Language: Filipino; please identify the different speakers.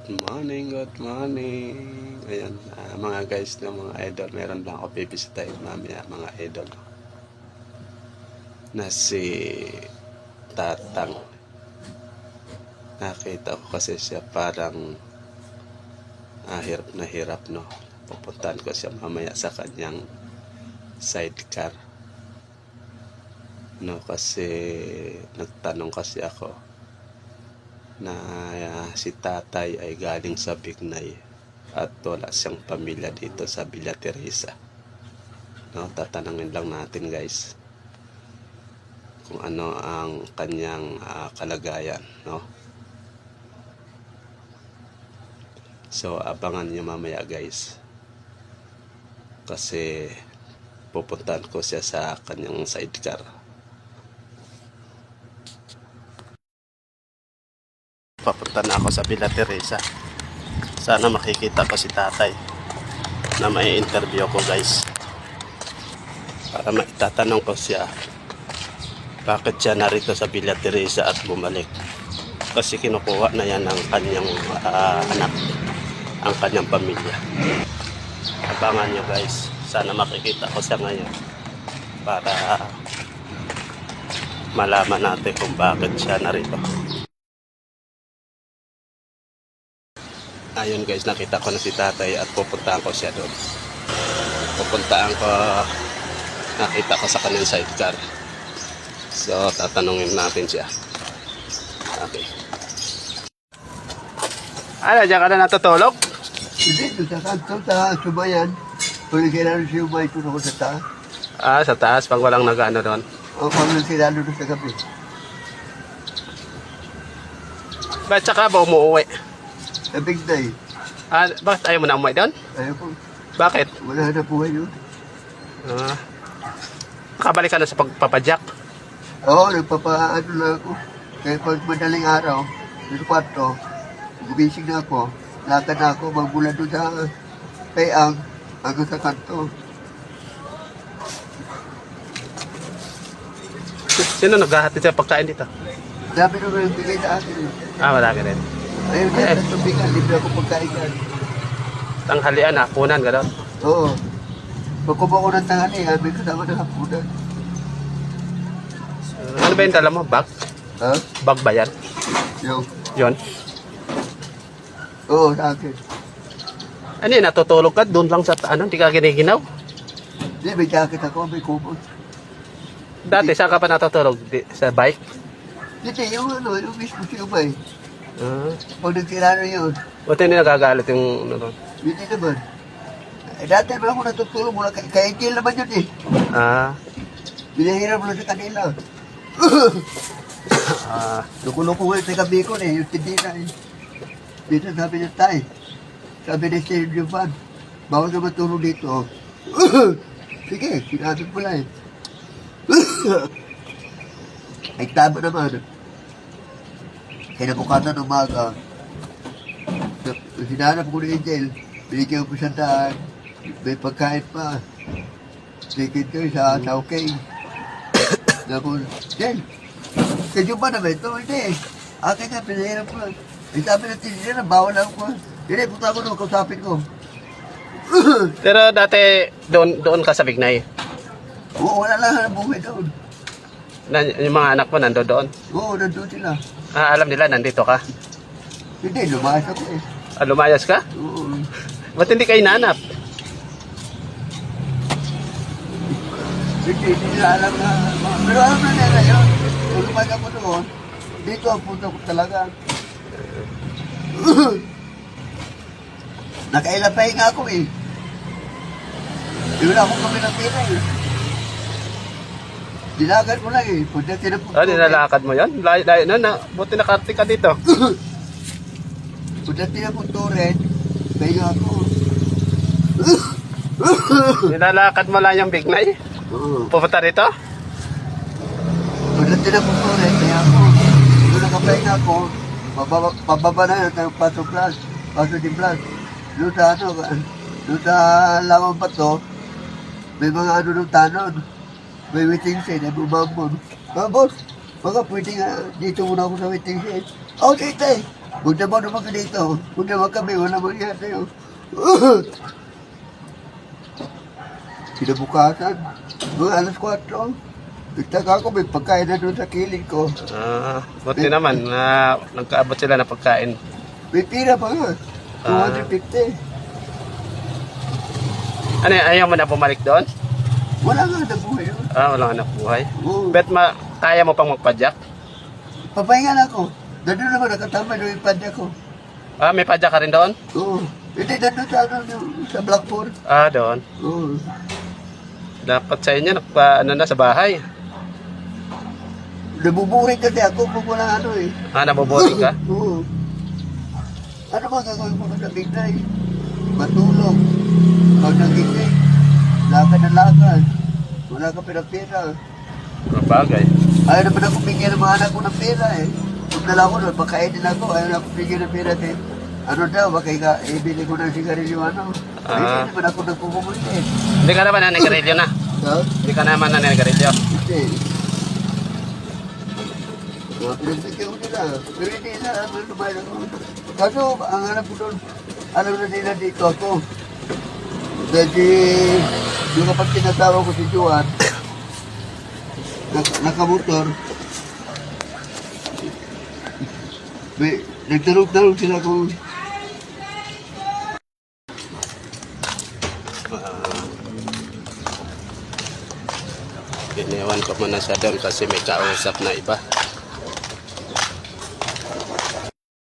Speaker 1: Good morning, good morning. Ayan, mga guys na mga idol, meron lang ako bibisitahin mamaya mga idol. Na si Tatang. Nakita ko kasi siya parang hirap na hirap, no. Pupuntahan ko siya mamaya sa kanyang sidecar. No, kasi nagtanong kasi ako na si tatay ay galing sa Bignay at wala siyang pamilya dito sa Villa Teresa. No, tatanungin lang natin guys kung ano ang kanyang kalagayan, no. So abangan niyo mamaya guys, kasi pupuntahan ko siya sa kanyang sidecar. Papunta na ako sa Villa Teresa. Sana makikita ko si tatay na may interview ko guys, para maitatanong ko siya bakit siya narito sa Villa Teresa at bumalik. Kasi kinukuha na yan ng kanyang anak, ang kanyang pamilya. Abangan nyo guys, sana makikita ko siya ngayon para malaman natin kung bakit siya narito. Ayun guys, nakita ko na si tatay at pupuntahan ko siya doon. Nakita ko sa kanyang sidecar. So tatanungin natin siya. Okay. Ano, diyan ka na natutulog?
Speaker 2: Hindi, sa kanto, sa subayan. Kung kailangan siya umay, tulog ko sa taas.
Speaker 1: Sa taas, pag walang nag-ano doon.
Speaker 2: O pag nagkailangan doon sa gabi.
Speaker 1: Ba't saka ba umuwi?
Speaker 2: Sa big day.
Speaker 1: Bakit ayaw mo na umuwi doon?
Speaker 2: Ayaw po.
Speaker 1: Bakit?
Speaker 2: Wala na buhay yun.
Speaker 1: Nakabalik ka na sa pagpapadyak?
Speaker 2: Oo, nagpapaano na ako. Kaya pag madaling araw, sa kwarto, gumising na ako. Lakad na ako, magmula doon sa payang hanggang sa kanto.
Speaker 1: Sino naghahatid sa pagkain dito?
Speaker 2: Dami naman yung bigay sa akin.
Speaker 1: Marami rin.
Speaker 2: Ayun yan, sa tubigan, libre ako pagkain yan.
Speaker 1: Tanghalian, hapunan, gano'n?
Speaker 2: Oo. Pagkubo ko ng tanghali, may kasama ng hapunan.
Speaker 1: Ano ba yung dala mo? Bag?
Speaker 2: Ha?
Speaker 1: Bag ba yan?
Speaker 2: Yung.
Speaker 1: Yun?
Speaker 2: Oo, sa akin.
Speaker 1: Ano yun, natutulog ka? Doon lang sa hindi ka giniginaw?
Speaker 2: Hindi, may jacket ako, may kubot.
Speaker 1: Dati, saan ka pa natutulog? Sa bike?
Speaker 2: Hindi, yung mismo siya ba eh.
Speaker 1: Ah.
Speaker 2: Pag nagtirano yun,
Speaker 1: Buti hindi nagagalit yung ano doon.
Speaker 2: hindi naman. Dati naman ako natutulog mula, kaya hindi naman yun eh. Binahirap mo lang sa kanila. Lukuloko ko sa gabi ko eh, yung tindina eh. Dito sabi niya tay, sabi ni Sir Jovan, bawal ka matulog dito. Sige, sinabi ko lang eh. Ay tama naman. Kinabukasan ng umaga, hinanap ko ni Angel, binigyan ko siya daan, may pagkain pa. Second ko sa okay. Tapos, Angel, kadyo ba naman ito? Hindi. Akin nga, pinahirap ko lang. Ay sabi ng tinira, bawal lang ko. Hindi, punta ko doon, kausapin ko.
Speaker 1: Pero dati, doon ka sa Bignay?
Speaker 2: Oo, wala lang ang buhay doon.
Speaker 1: Yung mga anak mo nando doon?
Speaker 2: Oo, nandun sila.
Speaker 1: Alam nila, nandito ka?
Speaker 2: Hindi, lumayas ako eh.
Speaker 1: Lumayas ka?
Speaker 2: Oo.
Speaker 1: Ba't hindi kayo nanap?
Speaker 2: Hindi nila alam na. Pero alam na nila yun. Kung lumayas ako doon, dito ang punta ko talaga. Nakailapay nga ako eh. Di wala akong kami ng pira eh. Dilagad mo lang eh. Punta tinapunta.
Speaker 1: Nilalakad mo yun? Layo na. Buti nakarating ka dito.
Speaker 2: Punta tinapunta rin. Kaya ako.
Speaker 1: Nilalakad mo lang yung Bignay? Pupunta rito?
Speaker 2: Punta tinapunta rin. Kaya ako. Doon nakapahinga ako. Pababa na yun. Paso plus. Paso di plus. Doon sa ano. Doon sa lamang bato. May mga ano ng tanon. May waiting shed, ay bumambon. Boss, baka pwede nga dito muna ako sa waiting shed. Oh, tite, Punta mo naman ka dito. Punta mo kami, wala mangyari sa'yo. Kinabukasan, mga alas 4. Nagtaka ako, may pagkain na doon sa kilid ko.
Speaker 1: Buti naman na nagkaabot sila ng pagkain.
Speaker 2: May pira pa nga. 250.
Speaker 1: Ano, ayaw mo na bumalik doon?
Speaker 2: Wala nga nabuhay yun.
Speaker 1: Wala anak buhay.
Speaker 2: Oo.
Speaker 1: Bet kaya mo pang magpadyak?
Speaker 2: Papahinga na ako. Doon naman nakatama doon yung padya ko.
Speaker 1: May padyak ka rin doon?
Speaker 2: Oo. Hindi, doon sa Blackboard.
Speaker 1: Doon.
Speaker 2: Oo.
Speaker 1: Dapat sa inyo, sa bahay.
Speaker 2: Nabuburing kasi ako kung wala ano eh.
Speaker 1: Naboboring ka?
Speaker 2: Oo. Ano ba gagawin mo sa midnight? Matulog. Pag nagising, lakad na lakad. Wala ka pera-pera.
Speaker 1: Bagay.
Speaker 2: Ayaw naman ako bigyan ng mga anak ko ng pera eh. Kung dala ko doon, pagkain din ako. Ayaw na ako bigyan ng pera din. Ano daw, baka ibili ko ng sigarilyo ano. Hindi naman ako nagpupumuli eh.
Speaker 1: Hindi ka naman nanagarilyo na? Hindi ka naman nanagarilyo?
Speaker 2: Hindi. Mga pinagbigyan ko nila. Pero hindi na ano lumayan ako. Kaso, ang anak ko doon, alam na nila dito ako. Dahil yung kapag tinasawa ko si Juan, nakamotor, nagtarog-tarog sila kung
Speaker 1: Iniwan ko muna siya doon kasi may kausap na iba.